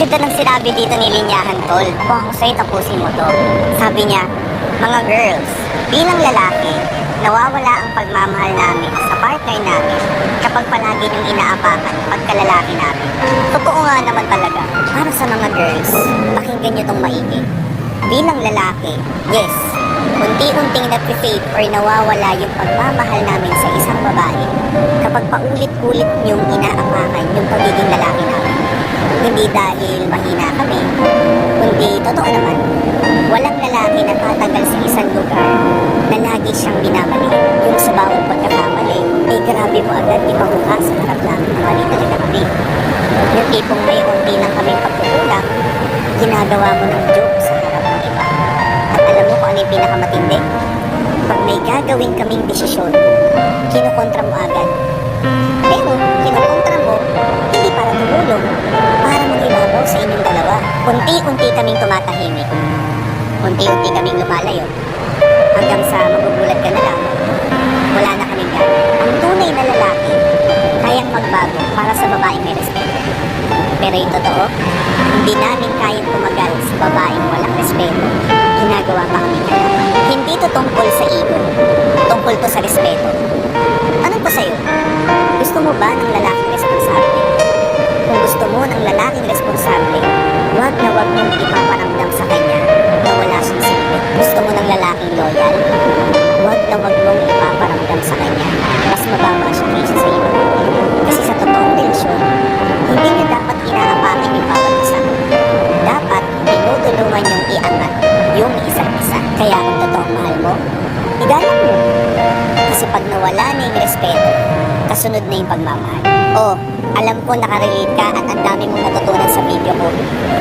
ganda ng sinabi dito ni Linyahan, tol. Kung ako sa'yo, tapusin mo to. Sabi niya, mga girls, bilang lalaki, nawawala ang pagmamahal namin sa partner namin kapag palagi niyong inaapakan pagkalalaki namin. Totoo nga naman talaga. Para sa mga girls, pakinggan niyo tong maigi. Bilang lalaki, yes, unti-unting nag-fade or nawawala yung pagmamahal namin sa isang babae kapag paulit-ulit niyong inaapakan yung pagiging lalaki namin. Hindi dahil mahina kami, kundi totoo naman, walang lalaki na tatagal sa isang lugar na lagi siyang minamali. Yung sa bawat pagkakamali, grabe mo agad ipabuka sa harap namin na mali talaga kami. Yung tipong may unti lang kaming pagkukulang, ginagawa mo ng joke sa harap ng iba. At alam mo kung ano yung pinakamatindi? Pag may gagawin kaming desisyon, kinukontra mo agad. Pero kinukontra mo, hindi para tumulong, para mag-ibabaw sa inyong dalawa. Unti-unti kaming tumatahimik. Unti-unti kaming lumalayo. Hanggang sa magugulat ka na lang, wala na kaming gana. Ang tunay na lalaki, kayang magbago para sa babaeng may respeto. Pero yung totoo, hindi namin kayang tumagal sa babaeng walang respeto. Ginagawa pa kami kaya. Hindi to tungkol sa ego, tungkol to sa respeto. Anong pa sa'yo? Gusto mo ba ng lalaking responsable? Kung gusto mo ng lalaking responsable, wag na wag mong ipaparamdam sa kanya na wala siyang silbi. Gusto mo ng lalaking loyal? Wag na wag mong ipaparamdam sa kanya mas mababa siya kaysa sa iyo. Kasi sa totoong relasyon, hindi niya dapat inaapakan yung bawat isa. Dapat tinutulungan yung iangat yung isa't isa. Kaya kung totoong mahal mo, igalang mo. Kasi pag nawala na yung respeto, kasunod na yung pagmamahal. Oh, alam ko nakarelate ka at ang dami mong natutunan sa video ko.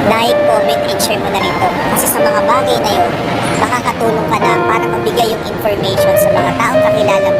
Like, comment, and share mo na rin to. Kasi sa mga bagay na yun, makakatulong ka na para mabigay yung information sa mga taong kakilala mo